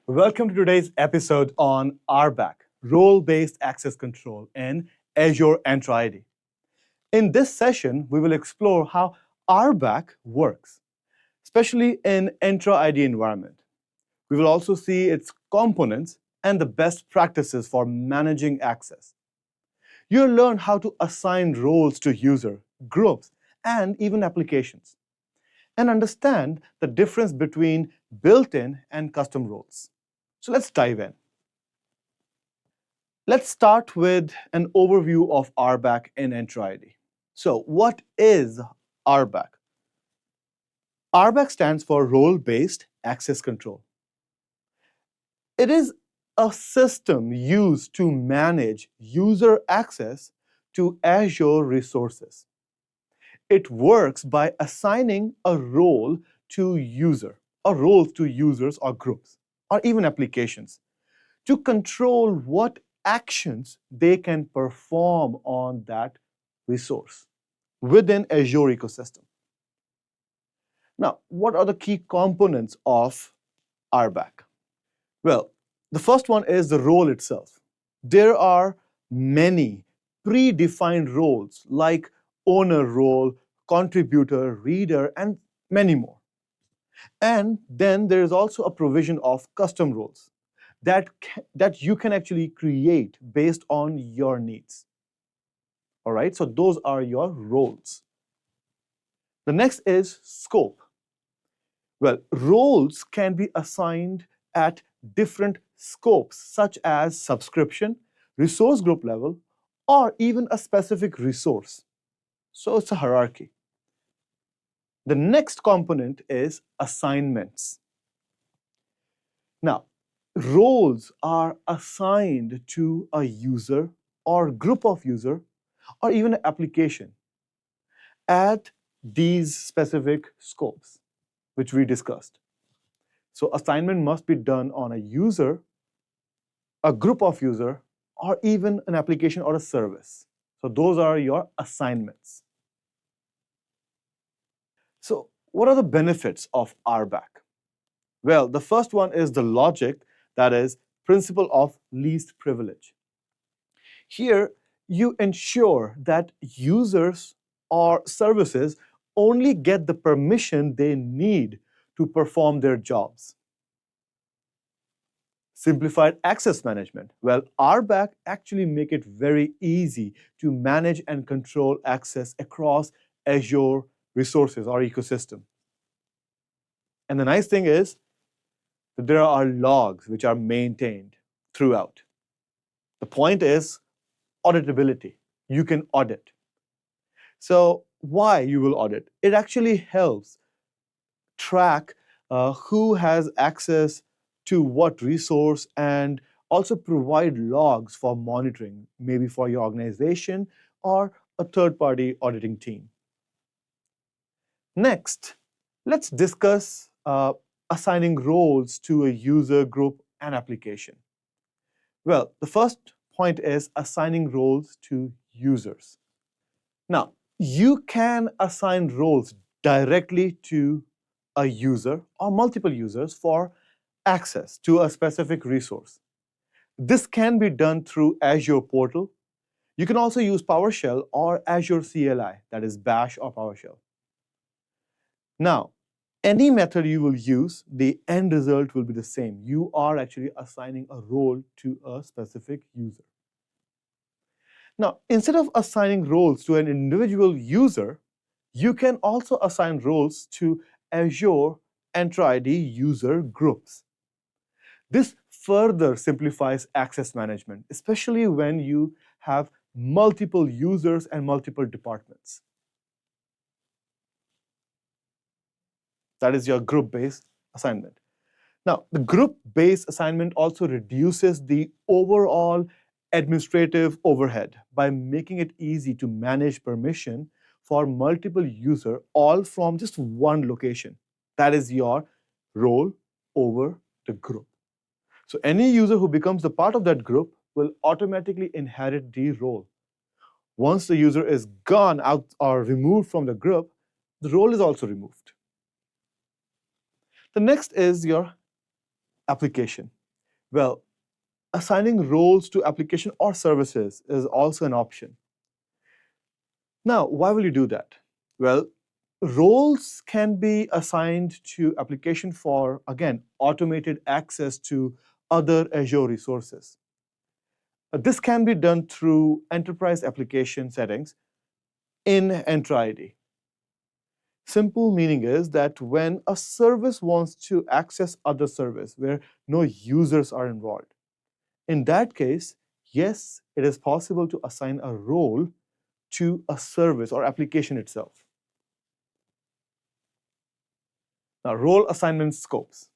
Welcome to today's episode on RBAC, Role-Based Access Control in Azure Entra ID. In this session, we will explore how RBAC works, especially in Entra ID environment. We will also see its components and the best practices for managing access. You'll learn how to assign roles to user, groups, and even applications, and understand the difference between built-in and custom roles. So let's dive in. Let's start with an overview of RBAC in Entra ID. So what is RBAC? RBAC stands for Role-Based Access Control. It is a system used to manage user access to Azure resources. It works by assigning a role to user, or roles to users or groups, or even applications, to control what actions they can perform on that resource within Azure ecosystem. Now, what are the key components of RBAC? Well, the first one is the role itself. There are many predefined roles like owner role, contributor, reader, and many more. And then there is also a provision of custom roles that you can actually create based on your needs. All right, so those are your roles. The next is scope. Well, roles can be assigned at different scopes, such as subscription, resource group level, or even a specific resource. So it's a hierarchy. The next component is assignments. Now, roles are assigned to a user or group of user or even an application at these specific scopes, which we discussed. So assignment must be done on a user, a group of user, or even an application or a service. So those are your assignments. So what are the benefits of RBAC? Well, the first one is the logic, that is, principle of least privilege. Here, you ensure that users or services only get the permission they need to perform their jobs. Simplified access management. Well, RBAC actually make it very easy to manage and control access across Azure resources or ecosystem. And the nice thing is that there are logs which are maintained throughout. The point is auditability. You can audit. So why you will audit? It actually helps track who has access to what resource and also provide logs for monitoring, maybe for your organization or a third-party auditing team. Next, let's discuss assigning roles to a user, group, and application. Well, the first point is assigning roles to users. Now, you can assign roles directly to a user or multiple users for access to a specific resource. This can be done through Azure Portal. You can also use PowerShell or Azure CLI, that is Bash or PowerShell. Now, any method you will use, the end result will be the same. You are actually assigning a role to a specific user. Now, instead of assigning roles to an individual user, you can also assign roles to Azure Entra ID user groups. This further simplifies access management, especially when you have multiple users and multiple departments. That is your group-based assignment. Now, the group-based assignment also reduces the overall administrative overhead by making it easy to manage permission for multiple users, all from just one location. That is your role over the group. So any user who becomes a part of that group will automatically inherit the role. Once the user is gone out or removed from the group, the role is also removed. The next is your application. Well, assigning roles to application or services is also an option. Now, why will you do that? Well, roles can be assigned to application for, again, automated access to other Azure resources. This can be done through enterprise application settings in Entra ID. Simple meaning is that when a service wants to access other service where no users are involved, in that case, yes, it is possible to assign a role to a service or application itself. Now, role assignment scopes.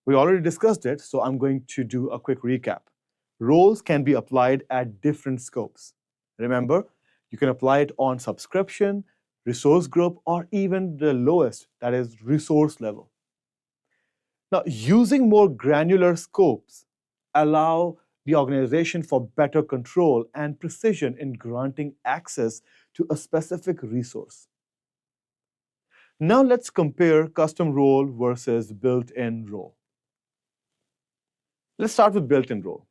We already discussed it, so I'm going to do a quick recap. Roles can be applied at different scopes. Remember, you can apply it on subscription, resource group, or even the lowest, that is resource level. Now, using more granular scopes allow the organization for better control and precision in granting access to a specific resource. Now let's compare custom role versus built-in role. Let's start with built-in role.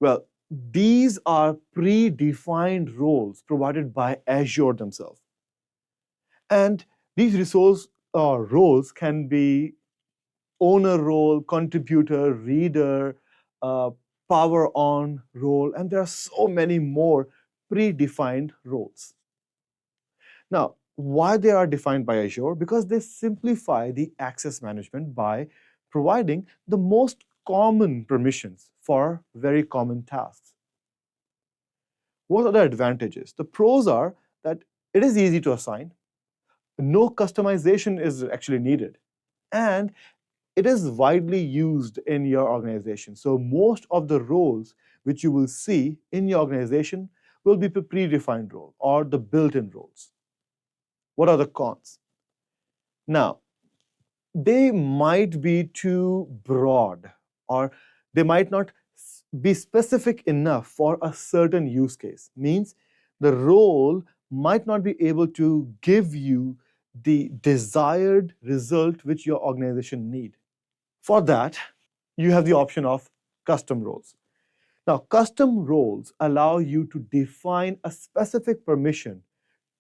Well, these are predefined roles provided by Azure themselves. And these resource roles can be owner role, contributor, reader, uh, power on role, and there are so many more predefined roles. Now, why they are defined by Azure? Because they simplify the access management by providing the most common permissions for very common tasks. What are the advantages? The pros are that it is easy to assign, no customization is actually needed, and it is widely used in your organization. So most of the roles which you will see in your organization will be predefined role or the built-in roles. What are the cons? Now, they might be too broad or they might not be specific enough for a certain use case. Means the role might not be able to give you the desired result which your organization need. For that, you have the option of custom roles. Now, custom roles allow you to define a specific permission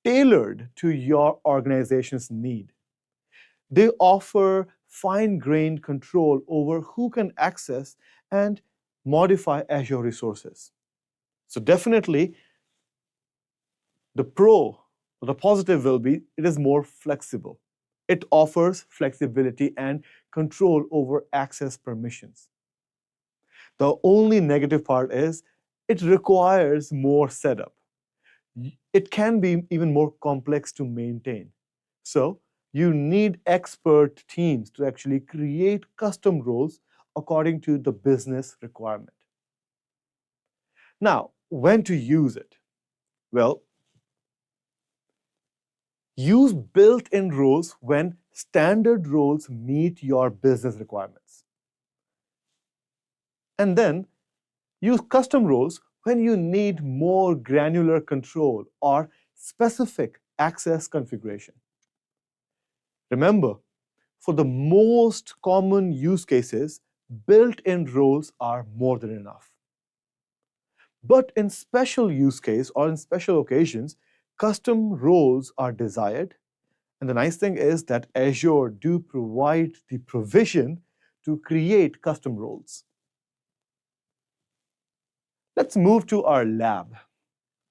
tailored to your organization's need. They offer fine-grained control over who can access and modify Azure resources. So definitely, the positive will be it is more flexible. It offers flexibility and control over access permissions. The only negative part is it requires more setup. It can be even more complex to maintain. So you need expert teams to actually create custom roles according to the business requirement. Now, when to use it? Well, use built-in roles when standard roles meet your business requirements. And then use custom roles when you need more granular control or specific access configuration. Remember, for the most common use cases, built-in roles are more than enough. But in special use case or in special occasions, custom roles are desired. And the nice thing is that Azure do provide the provision to create custom roles. Let's move to our lab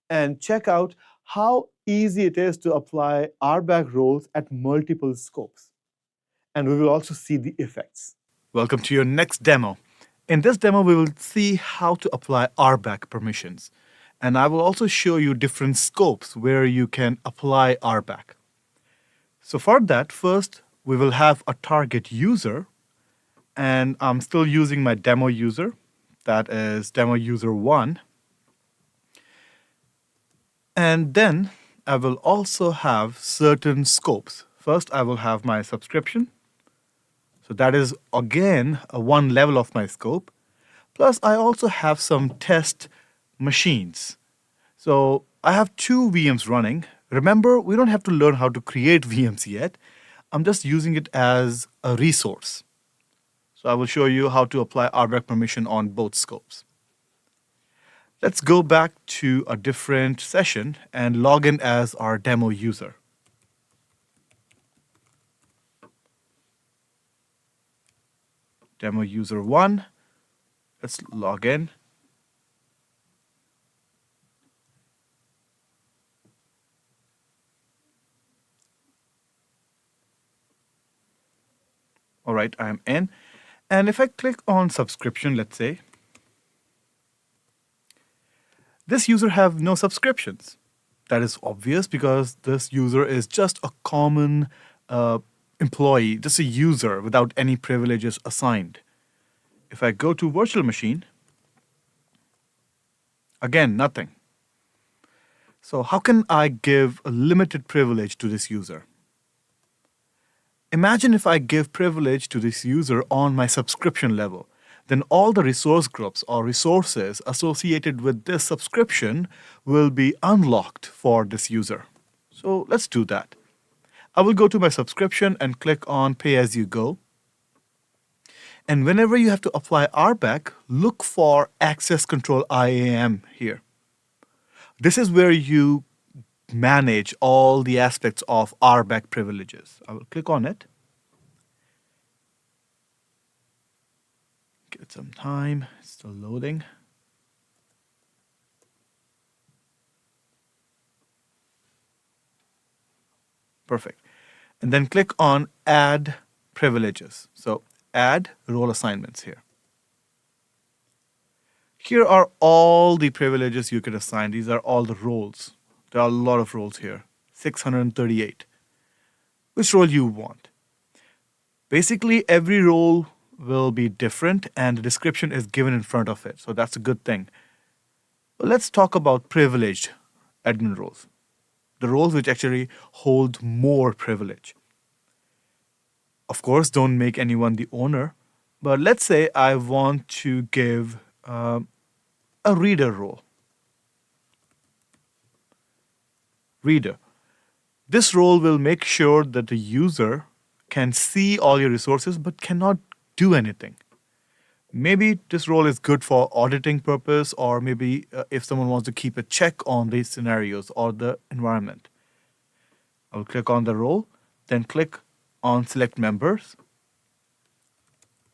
and check out how easy it is to apply RBAC roles at multiple scopes. And we will also see the effects. Welcome to your next demo. In this demo, we will see how to apply RBAC permissions. And I will also show you different scopes where you can apply RBAC. So for that, first, we will have a target user. And I'm still using my demo user. That is demo user 1. And then I will also have certain scopes. First, I will have my subscription. So that is, again, one level of my scope. Plus, I also have some test machines. So I have 2 VMs running. Remember, we don't have to learn how to create VMs yet. I'm just using it as a resource. So I will show you how to apply RBAC permission on both scopes. Let's go back to a different session and log in as our demo user. Demo user 1. Let's log in. All right, I'm in. And if I click on subscription, let's say, this user have no subscriptions. That is obvious because this user is just a common employee, just a user without any privileges assigned. If I go to virtual machine, again, nothing. So how can I give a limited privilege to this user? Imagine if I give privilege to this user on my subscription level, then all the resource groups or resources associated with this subscription will be unlocked for this user. So let's do that. I will go to my subscription and click on Pay As You Go. And whenever you have to apply RBAC, look for Access Control IAM here. This is where you manage all the aspects of RBAC privileges. I will click on it. Give it some time, it's still loading. Perfect. And then click on Add Privileges. So add role assignments here. Here are all the privileges you can assign. These are all the roles. There are a lot of roles here, 638. Which role you want? Basically, every role will be different and the description is given in front of it. So that's a good thing. But let's talk about privileged admin roles. The roles which actually hold more privilege. Of course, don't make anyone the owner. But let's say I want to give a reader role. Reader. This role will make sure that the user can see all your resources but cannot do anything. Maybe this role is good for auditing purpose, or maybe if someone wants to keep a check on these scenarios or the environment. I'll click on the role, then click on Select Members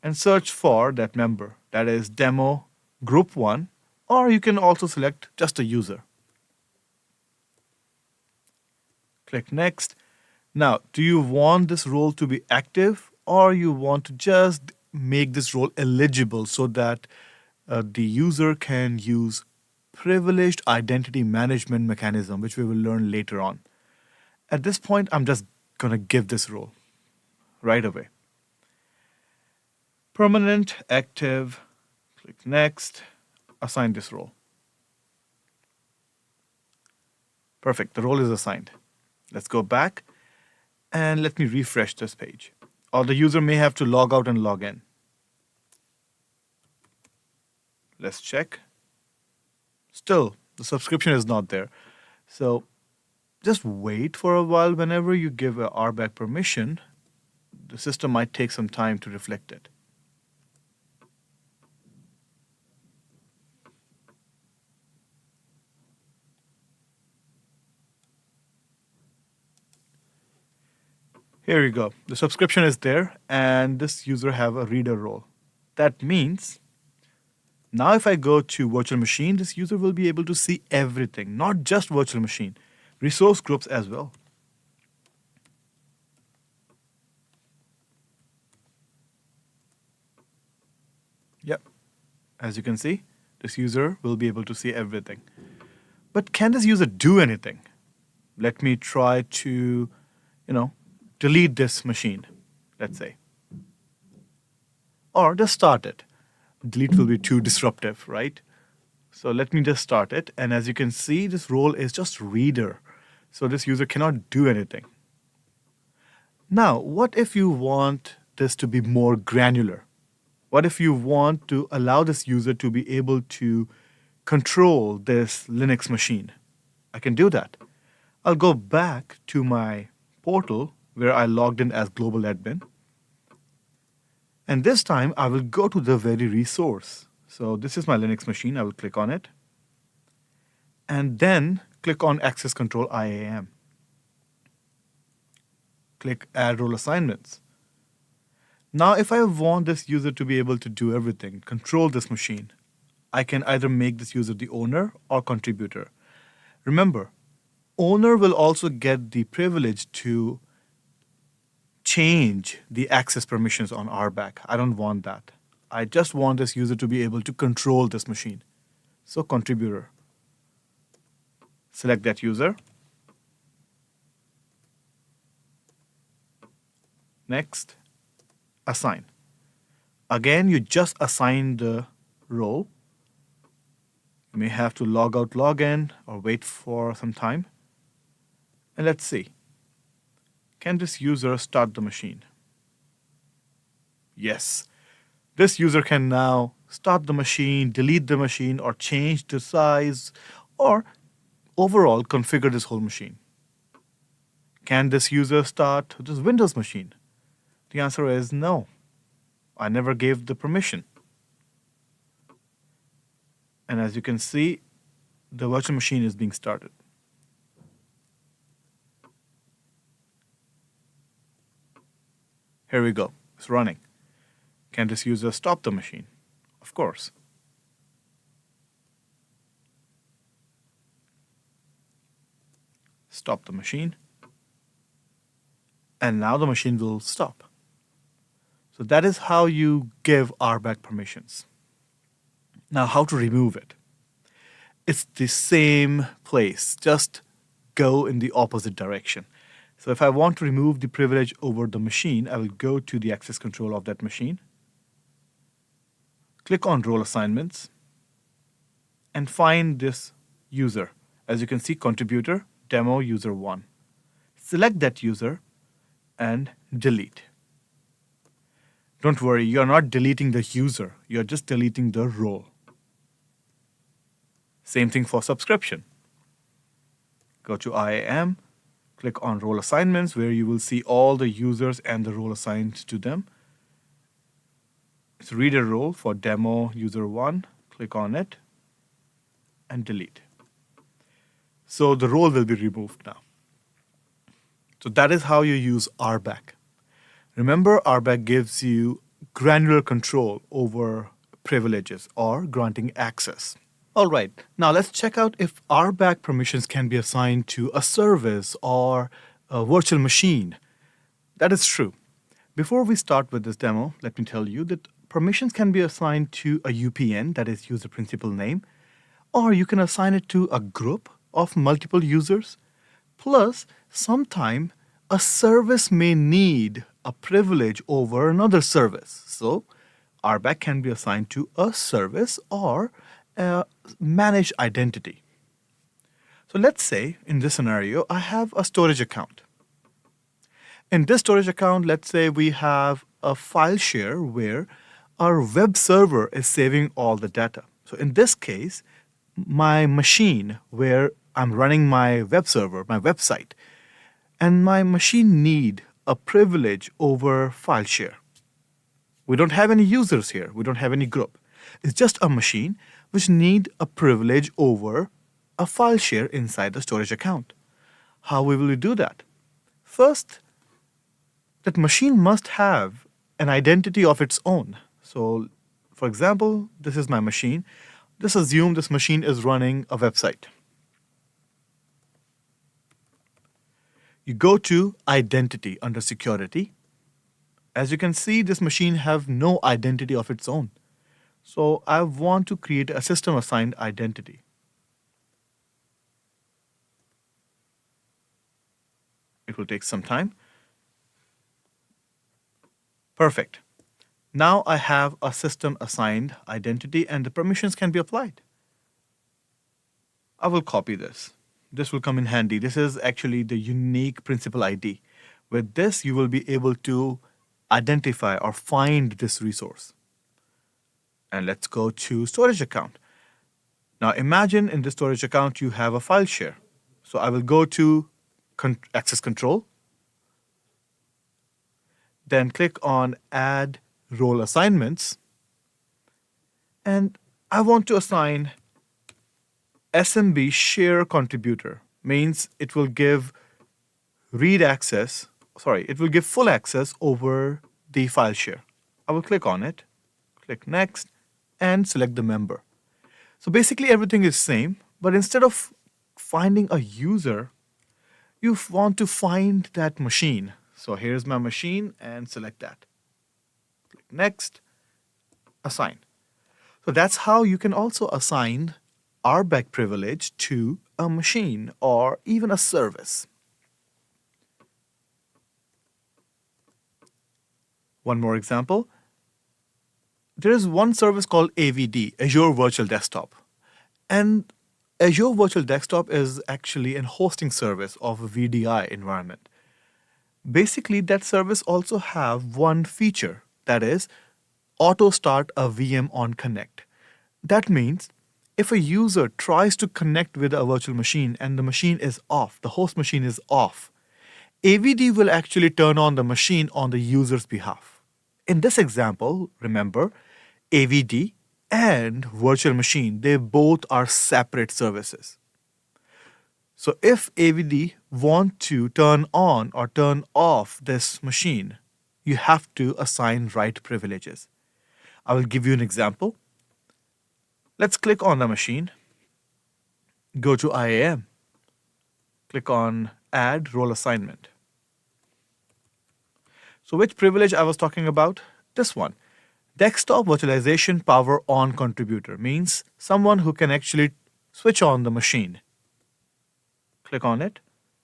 and search for that member. That is Demo Group 1, or you can also select just a user. Click Next. Now, do you want this role to be active, or you want to just make this role eligible so that the user can use privileged identity management mechanism, which we will learn later on. At this point, I'm just going to give this role right away. Permanent, active, click Next, assign this role. Perfect, the role is assigned. Let's go back and let me refresh this page. Or the user may have to log out and log in. Let's check. Still, the subscription is not there. So just wait for a while. Whenever you give a RBAC permission, the system might take some time to reflect it. Here you go. The subscription is there, and this user have a reader role. That means now if I go to virtual machine, this user will be able to see everything, not just virtual machine, resource groups as well. Yep. As you can see, this user will be able to see everything. But can this user do anything? Let me try to, delete this machine, let's say. Or just start it. Delete will be too disruptive, right? So let me just start it. And as you can see, this role is just reader. So this user cannot do anything. Now, what if you want this to be more granular? What if you want to allow this user to be able to control this Linux machine? I can do that. I'll go back to my portal where I logged in as global admin. And this time, I will go to the very resource. So this is my Linux machine. I will click on it. And then click on Access Control IAM. Click Add Role Assignments. Now, if I want this user to be able to do everything, control this machine, I can either make this user the owner or contributor. Remember, owner will also get the privilege to change the access permissions on RBAC. I don't want that. I just want this user to be able to control this machine. So contributor. Select that user. Next, assign. Again, you just assign the role. You may have to log out, log in, or wait for some time. And let's see. Can this user start the machine? Yes. This user can now start the machine, delete the machine, or change the size, or overall configure this whole machine. Can this user start this Windows machine? The answer is no. I never gave the permission. And as you can see, the virtual machine is being started. Here we go. It's running. Can this user stop the machine? Of course. Stop the machine. And now the machine will stop. So that is how you give RBAC permissions. Now, how to remove it? It's the same place, just go in the opposite direction. So if I want to remove the privilege over the machine, I will go to the access control of that machine, click on role assignments, and find this user. As you can see, contributor, demo user 1. Select that user and delete. Don't worry, you're not deleting the user, you're just deleting the role. Same thing for subscription. Go to IAM, click on role assignments, where you will see all the users and the role assigned to them. It's reader role for demo user 1. Click on it and delete. So the role will be removed now. So that is how you use RBAC. Remember, RBAC gives you granular control over privileges or granting access. All right, now let's check out if RBAC permissions can be assigned to a service or a virtual machine. That is true. Before we start with this demo, let me tell you that permissions can be assigned to a UPN, that is user principal name, or you can assign it to a group of multiple users. Plus, sometime a service may need a privilege over another service. So RBAC can be assigned to a service or a managed identity. So let's say in this scenario, I have a storage account. In this storage account, let's say we have a file share where our web server is saving all the data. So in this case, my machine where I'm running my web server, my website, and my machine need a privilege over file share. We don't have any users here. We don't have any group. It's just a machine which need a privilege over a file share inside the storage account. How will we do that? First, that machine must have an identity of its own. So, for example, this is my machine. Let's assume this machine is running a website. You go to Identity under Security. As you can see, this machine have no identity of its own. So I want to create a system-assigned identity. It will take some time. Perfect. Now I have a system-assigned identity and the permissions can be applied. I will copy this. This will come in handy. This is actually the unique principal ID. With this, you will be able to identify or find this resource. And let's go to storage account. Now imagine in the storage account you have a file share. So I will go to access control, then click on add role assignments, and I want to assign SMB share contributor. Means it will give it will give full access over the file share. I will click on it, click next, and select the member. So basically everything is same, but instead of finding a user, you want to find that machine. So here's my machine and select that. Click next, assign. So that's how you can also assign RBAC privilege to a machine or even a service. One more example. There is one service called AVD, Azure Virtual Desktop. And Azure Virtual Desktop is actually a hosting service of a VDI environment. Basically, that service also have one feature, that is auto start a VM on connect. That means if a user tries to connect with a virtual machine and the machine is off, the host machine is off, AVD will actually turn on the machine on the user's behalf. In this example, remember, AVD and virtual machine, they both are separate services. So if AVD want to turn on or turn off this machine, you have to assign right privileges. I will give you an example. Let's click on the machine, go to IAM, click on Add Role Assignment. So which privilege I was talking about? This one. Desktop virtualization power on contributor means someone who can actually switch on the machine. Click on it,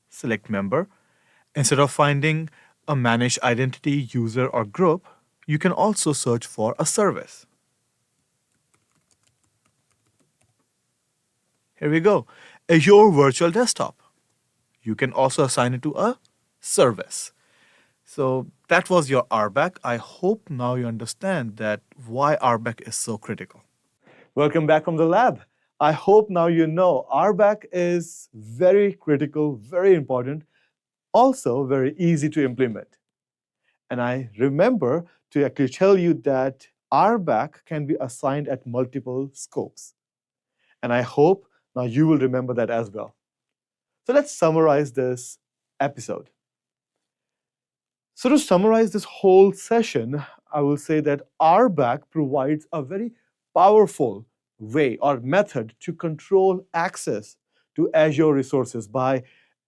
select member. Instead of finding a managed identity, user, or group, you can also search for a service. Here we go, Azure Virtual Desktop. You can also assign it to a service. So that was your RBAC. I hope now you understand that why RBAC is so critical. Welcome back from the lab. I hope now you know RBAC is very critical, very important, also very easy to implement. And I remember to actually tell you that RBAC can be assigned at multiple scopes. And I hope now you will remember that as well. So let's summarize this episode. So to summarize this whole session, I will say that RBAC provides a very powerful way or method to control access to Azure resources by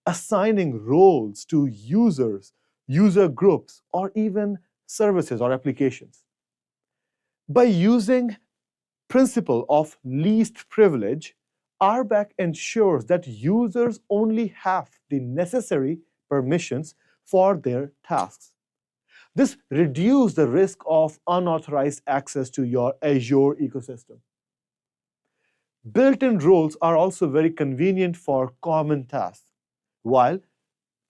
assigning roles to users, user groups, or even services or applications. By using principle of least privilege, RBAC ensures that users only have the necessary permissions for their tasks. This reduces the risk of unauthorized access to your Azure ecosystem. Built-in roles are also very convenient for common tasks, while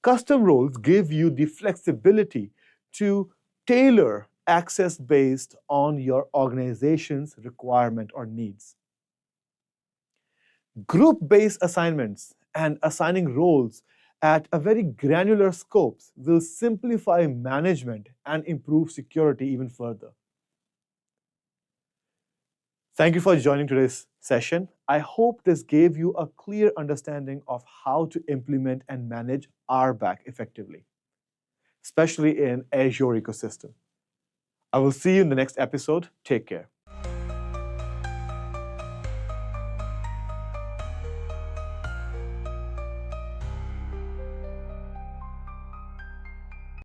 custom roles give you the flexibility to tailor access based on your organization's requirement or needs. Group-based assignments and assigning roles at a very granular scopes will simplify management and improve security even further. Thank you for joining today's session. I hope this gave you a clear understanding of how to implement and manage RBAC effectively, especially in Azure ecosystem. I will see you in the next episode. Take care.